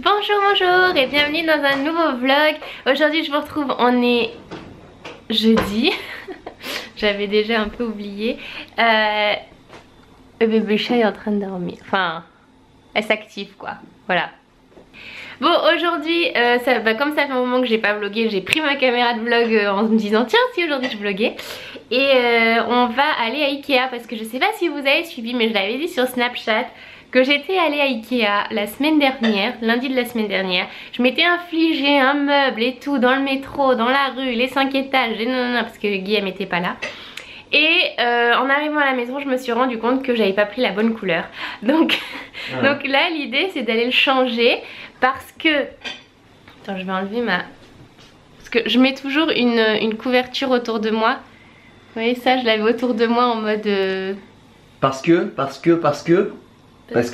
Bonjour, bonjour et bienvenue dans un nouveau vlog. Aujourd'hui je vous retrouve, on est jeudi. J'avais déjà un peu oublié. Le bébé chat est en train de dormir. Enfin, elle s'active quoi. Voilà. Bon, aujourd'hui, comme ça fait un moment que j'ai pas vlogué, j'ai pris ma caméra de vlog en me disant tiens si aujourd'hui je vloguais. Et on va aller à Ikea parce que je sais pas si vous avez suivi, mais je l'avais dit sur Snapchat que j'étais allée à Ikea la semaine dernière, lundi de la semaine dernière. Je m'étais infligé un meuble et tout dans le métro, dans la rue, les 5 étages et non, parce que Guillaume était pas là. Et en arrivant à la maison, je me suis rendu compte que j'avais pas pris la bonne couleur. Donc, donc là, l'idée c'est d'aller le changer parce que... Attends, je vais enlever ma... Parce que je mets toujours une couverture autour de moi. Vous voyez ça, je l'avais autour de moi en mode... Parce que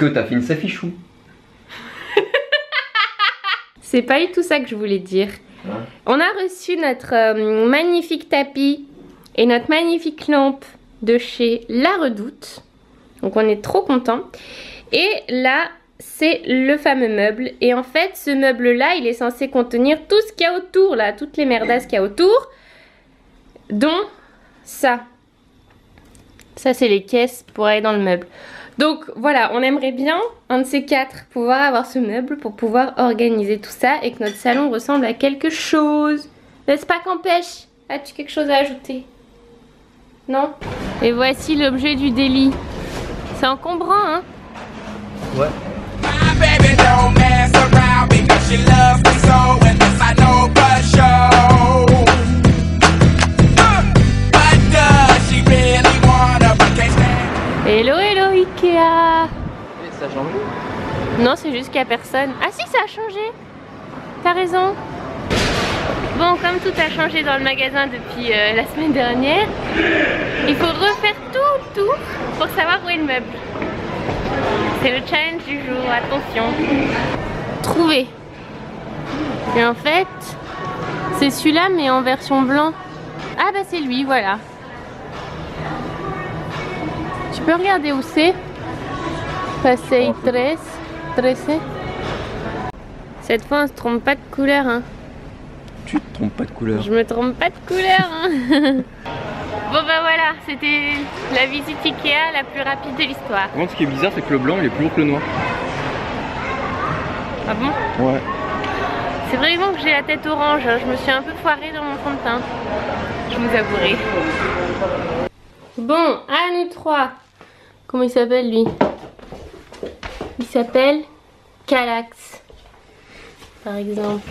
t'as fait une safichou. C'est pas du tout ça que je voulais dire. Ouais. On a reçu notre magnifique tapis et notre magnifique lampe de chez La Redoute. Donc on est trop contents. Et là, c'est le fameux meuble. Et en fait, ce meuble-là, il est censé contenir tout ce qu'il y a autour, là, toutes les merdasses qu'il y a autour. Dont ça. Ça, c'est les caisses pour aller dans le meuble. Donc voilà, on aimerait bien, un de ces quatre, pouvoir avoir ce meuble pour pouvoir organiser tout ça et que notre salon ressemble à quelque chose. N'est-ce pas qu'empêche? As-tu quelque chose à ajouter? Non? Et voici l'objet du délit. C'est encombrant, hein? Ouais. Hello, hello Ikea. Ça a changé? Non, c'est juste qu'il n'y a personne. Ah si, ça a changé. T'as raison. Bon, comme tout a changé dans le magasin depuis la semaine dernière, il faut refaire tout pour savoir où est le meuble. C'est le challenge du jour, attention. Trouver. Et en fait, c'est celui-là mais en version blanc. Ah bah c'est lui, voilà. Tu peux regarder où c'est? Passeig 13. Cette fois on se trompe pas de couleur, hein. Tu te trompes pas de couleur. Je me trompe pas de couleur, hein. Bon bah voilà, c'était la visite Ikea la plus rapide de l'histoire. Par contre, ce qui est bizarre, c'est que le blanc il est plus lourd que le noir. Ah bon? Ouais. C'est vraiment que j'ai la tête orange, hein. Je me suis un peu foirée dans mon fond de teint. Je vous avouerai. Bon, à nous trois. Comment il s'appelle lui? Il s'appelle Calax, par exemple.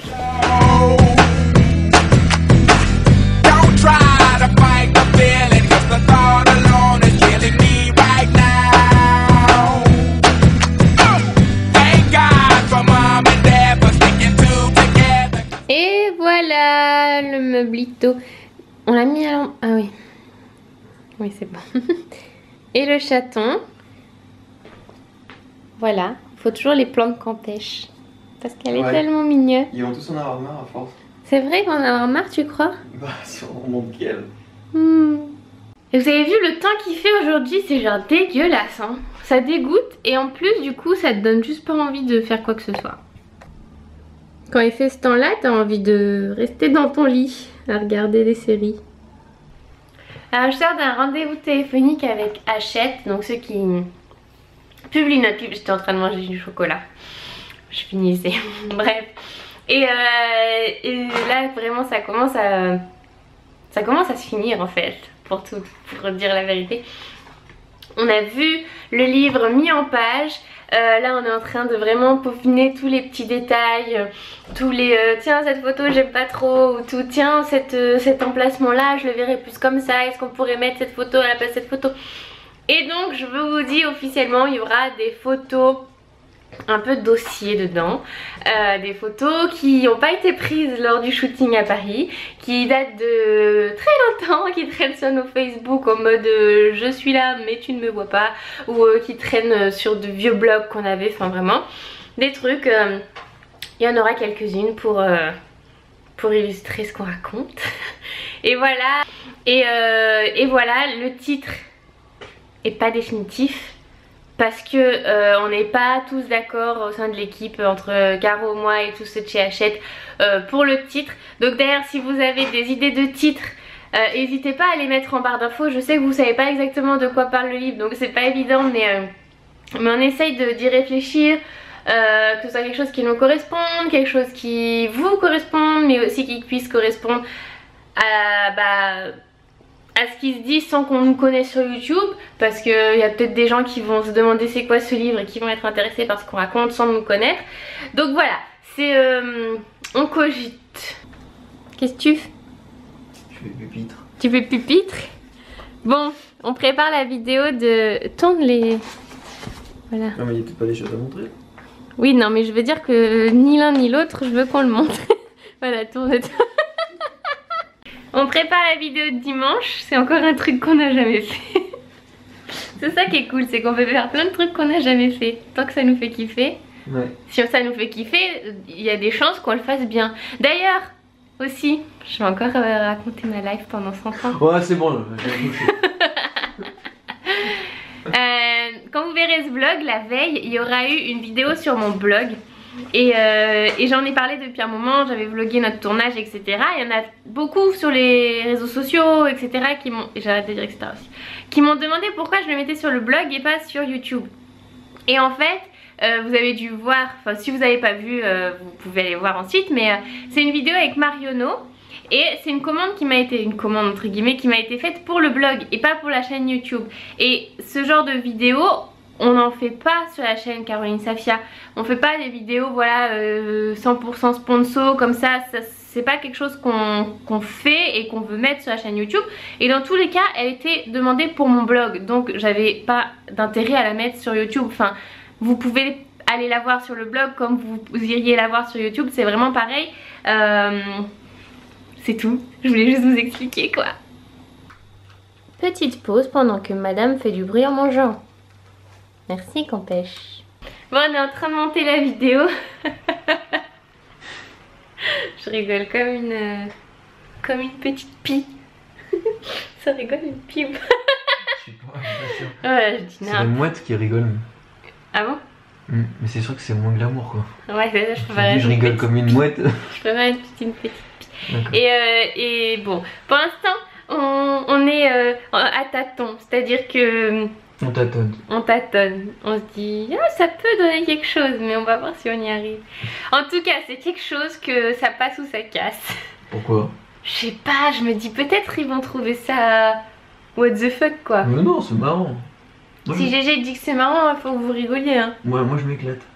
Et voilà le meublito. On l'a mis à l'envers. Ah oui. Oui, c'est bon. Et le chaton. Voilà. Il faut toujours les plantes qu'empêche. Parce qu'elle est tellement mignonne. Ils vont tous en avoir marre à force. C'est vrai qu'on en a marre, tu crois? Bah, si on monte qu'elle. Et vous avez vu le temps qu'il fait aujourd'hui? C'est genre dégueulasse, hein. Ça dégoûte et en plus, du coup, ça te donne juste pas envie de faire quoi que ce soit. Quand il fait ce temps-là, t'as envie de rester dans ton lit à regarder des séries. Alors, je sors d'un rendez-vous téléphonique avec Hachette, donc ceux qui publient notre livre. J'étais en train de manger du chocolat. Je finissais. Bref. Et là, vraiment, ça commence à se finir en fait, pour dire la vérité. On a vu le livre mis en page. Là on est en train de vraiment peaufiner tous les petits détails, tous les tiens cette photo j'aime pas trop, ou tout tiens cet emplacement là je le verrais plus comme ça, est-ce qu'on pourrait mettre cette photo à la place de cette photo. Et donc je vous dis officiellement il y aura des photos un peu dossier dedans, des photos qui n'ont pas été prises lors du shooting à Paris, qui datent de très longtemps, qui traînent sur nos Facebook en mode je suis là mais tu ne me vois pas, ou qui traînent sur de vieux blogs qu'on avait, enfin vraiment des trucs, il y en aura quelques-unes pour illustrer ce qu'on raconte. Et voilà, et voilà, le titre est pas définitif. parce que on n'est pas tous d'accord au sein de l'équipe entre Caro, moi et tous ceux de chez Hachette pour le titre. Donc d'ailleurs si vous avez des idées de titres, n'hésitez pas à les mettre en barre d'infos. Je sais que vous savez pas exactement de quoi parle le livre, donc c'est pas évident, mais on essaye d'y réfléchir, que ce soit quelque chose qui nous corresponde, quelque chose qui vous corresponde, mais aussi qui puisse correspondre à ce qui se dit sans qu'on nous connaisse sur YouTube, parce qu'il y a peut-être des gens qui vont se demander c'est quoi ce livre et qui vont être intéressés par ce qu'on raconte sans nous connaître. Donc voilà, c'est on cogite. Qu'est-ce que tu fais? Je fais pupitre. Tu fais pupitre? Bon, on prépare la vidéo de... Tourne les... Voilà. Non mais il n'y a peut-être pas des choses à montrer. Oui, non mais je veux dire que ni l'un ni l'autre, je veux qu'on le montre. Voilà, tourne. On prépare la vidéo de dimanche, c'est encore un truc qu'on n'a jamais fait. C'est ça qui est cool, c'est qu'on peut faire plein de trucs qu'on n'a jamais fait. Tant que ça nous fait kiffer. Ouais. Si ça nous fait kiffer, il y a des chances qu'on le fasse bien. D'ailleurs, aussi, je vais encore raconter ma life pendant 100 ans. Ouais, c'est bon, j'ai accroché. Quand vous verrez ce vlog, la veille, il y aura eu une vidéo sur mon blog. Et j'en ai parlé depuis un moment, j'avais vlogué notre tournage, etc. Il y en a beaucoup sur les réseaux sociaux, etc. qui m'ont, j'arrête de dire etc. aussi, qui m'ont demandé pourquoi je le mettais sur le blog et pas sur YouTube. Et en fait, vous avez dû voir, enfin si vous n'avez pas vu, vous pouvez aller voir ensuite, mais c'est une vidéo avec Marionneau. Et c'est une commande qui m'a été, une commande entre guillemets, qui m'a été faite pour le blog et pas pour la chaîne YouTube. Et ce genre de vidéo, on n'en fait pas sur la chaîne Caroline Safia. On fait pas des vidéos voilà 100% sponsor comme ça, c'est pas quelque chose qu'on fait et qu'on veut mettre sur la chaîne YouTube. Et dans tous les cas, elle était demandée pour mon blog, donc j'avais pas d'intérêt à la mettre sur YouTube. Enfin, vous pouvez aller la voir sur le blog comme vous iriez la voir sur YouTube, c'est vraiment pareil. C'est tout, je voulais juste vous expliquer quoi. Petite pause pendant que madame fait du bruit en mangeant. Merci Campèche. Bon, on est en train de monter la vidéo. Je rigole comme une petite pie. Ça rigole une pie ou pas? Je sais pas, ouais, je dis c'est la mouette qui rigole. Ah bon? Mais c'est sûr que c'est moins glamour quoi. Ouais, c'est ça, je préfère. Je rigole comme une mouette. Je préfère une petite pie. Et bon, pour l'instant, on est à tâtons, c'est-à-dire que... On tâtonne. On tâtonne. On se dit, ah, ça peut donner quelque chose, mais on va voir si on y arrive. En tout cas, c'est quelque chose que ça passe ou ça casse. Pourquoi? Je sais pas, je me dis peut-être ils vont trouver ça what the fuck quoi. Mais non, c'est marrant. Moi, si GG dit que c'est marrant, il faut que vous rigoliez hein. Moi je m'éclate.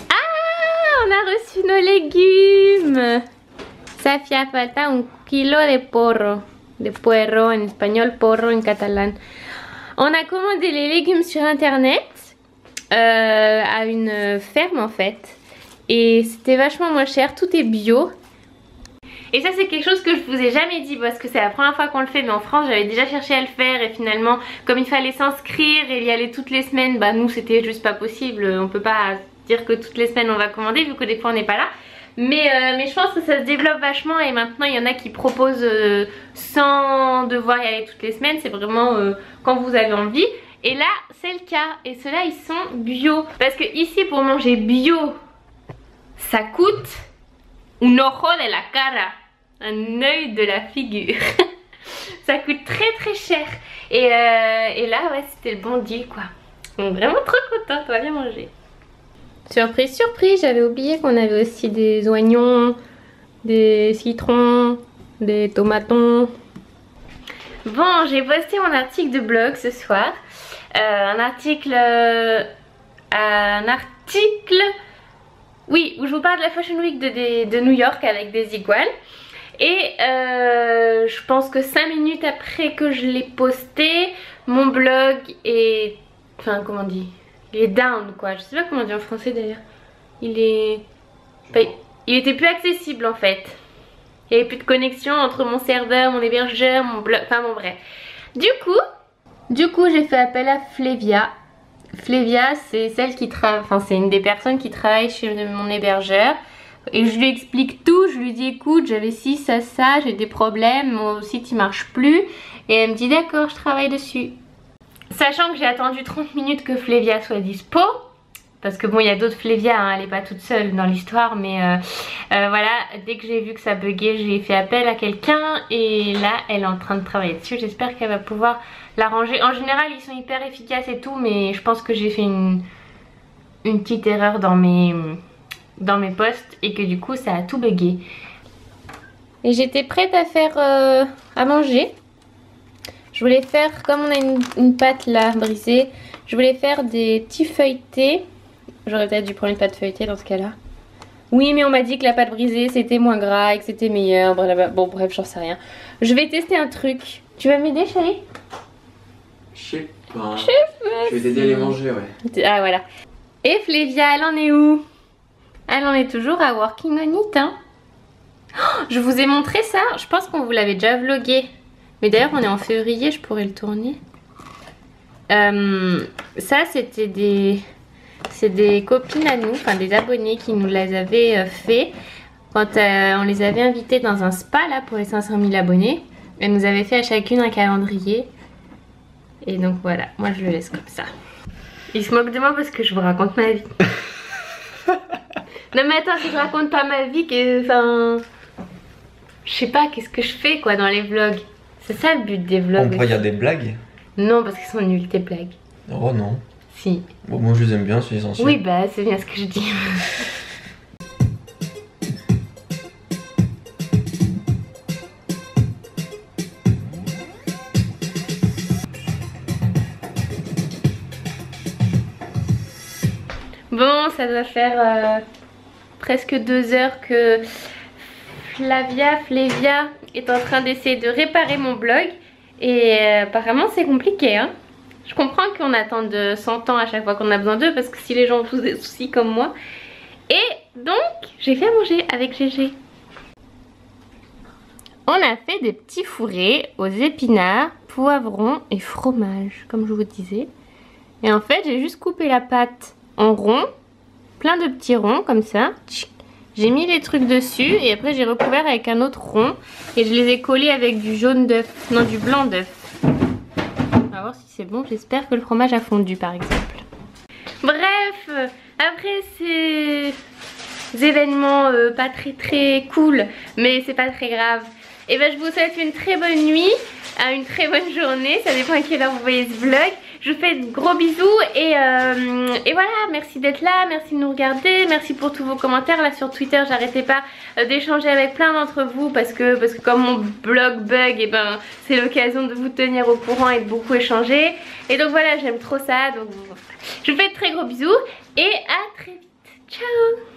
Ah, on a reçu nos légumes. Safia, falta un kilo de porro. De puerro en espagnol, porro en catalan. On a commandé les légumes sur internet à une ferme en fait. Et c'était vachement moins cher, tout est bio. Et ça c'est quelque chose que je vous ai jamais dit parce que c'est la première fois qu'on le fait, mais en France j'avais déjà cherché à le faire et finalement comme il fallait s'inscrire et y aller toutes les semaines, bah nous c'était juste pas possible, on peut pas dire que toutes les semaines on va commander vu que des fois on n'est pas là. Mais je pense que ça se développe vachement et maintenant il y en a qui proposent sans devoir y aller toutes les semaines, c'est vraiment quand vous avez envie. Et là c'est le cas et ceux-là ils sont bio. Parce que ici pour manger bio ça coûte un ojo de la cara, un œil de la figure. Ça coûte très très cher. Et là ouais c'était le bon deal quoi. Donc vraiment trop contente, on va bien manger. Surprise, surprise, j'avais oublié qu'on avait aussi des oignons, des citrons, des tomatons. Bon, j'ai posté mon article de blog ce soir. Un article, oui, où je vous parle de la Fashion Week de New York avec des iguales. Et je pense que 5 minutes après que je l'ai posté, mon blog est... Enfin, comment on dit ? Il est down quoi, je sais pas comment on dit en français d'ailleurs. Il était plus accessible en fait. Il n'y avait plus de connexion entre mon serveur, mon hébergeur, mon blog, enfin bon bref. Du coup j'ai fait appel à Flavia. Flavia c'est celle qui travaille, enfin c'est une des personnes qui travaille chez mon hébergeur. Et je lui explique tout, je lui dis écoute j'avais ci, ça, j'ai des problèmes, mon site il marche plus. Et elle me dit d'accord je travaille dessus. Sachant que j'ai attendu 30 minutes que Flavia soit dispo. Parce que bon, il y a d'autres Flavia, hein, elle est pas toute seule dans l'histoire. Mais voilà, dès que j'ai vu que ça buguait, j'ai fait appel à quelqu'un. Et là, elle est en train de travailler dessus. J'espère qu'elle va pouvoir l'arranger. En général, ils sont hyper efficaces et tout. Mais je pense que j'ai fait une petite erreur dans mes posts. Et que du coup, ça a tout bugué. Et j'étais prête à faire à manger. Je voulais faire, comme on a une pâte là brisée, je voulais faire des petits feuilletés. J'aurais peut-être dû prendre une pâte feuilletée dans ce cas-là. Oui, mais on m'a dit que la pâte brisée c'était moins gras et que c'était meilleur. Bon, bref, j'en sais rien. Je vais tester un truc. Tu vas m'aider, chérie? Je sais pas. Je vais t'aider à les manger, ouais. Ah, voilà. Et Flavia, elle en est où? Elle en est toujours à Working on It, hein. Oh, je vous ai montré ça. Je pense qu'on vous l'avait déjà vlogué. Mais d'ailleurs, on est en février, je pourrais le tourner. Ça, c'était des copines à nous, enfin des abonnés qui nous les avaient fait quand on les avait invitées dans un spa là pour les 500 000 abonnés. Elles nous avaient fait à chacune un calendrier. Et donc voilà, moi je le laisse comme ça. Ils se moquent de moi parce que je vous raconte ma vie. Non mais attends, si je raconte pas ma vie, enfin... Je sais pas, qu'est-ce que je fais quoi dans les vlogs. C'est ça le but des vlogs. On pourrait dire des blagues? Non, parce qu'ils sont nuls tes blagues. Oh non. Si. Bon, moi je les aime bien, c'est essentiel. Oui, bah c'est bien ce que je dis. Bon, ça doit faire presque 2 heures que Flavia est en train d'essayer de réparer mon blog. Et apparemment c'est compliqué, hein. Je comprends qu'on attende 100 ans à chaque fois qu'on a besoin d'eux, parce que si les gens ont tous des soucis comme moi. Et donc j'ai fait à manger avec Gégé. On a fait des petits fourrés aux épinards, poivrons et fromage, comme je vous disais. Et en fait j'ai juste coupé la pâte en rond, plein de petits ronds comme ça. J'ai mis les trucs dessus et après j'ai recouvert avec un autre rond. Et je les ai collés avec du jaune d'œuf, non du blanc d'œuf. On va voir si c'est bon, j'espère que le fromage a fondu par exemple. Bref, après ces événements pas très cool, mais c'est pas très grave. Et ben je vous souhaite une très bonne nuit, une très bonne journée, ça dépend à quelle heure vous voyez ce vlog. Je vous fais de gros bisous et voilà, merci d'être là, merci de nous regarder, merci pour tous vos commentaires. Là sur Twitter j'arrêtais pas d'échanger avec plein d'entre vous parce que comme mon blog bug, et ben c'est l'occasion de vous tenir au courant et de beaucoup échanger. Et donc voilà, j'aime trop ça, donc je vous fais de très gros bisous et à très vite, ciao.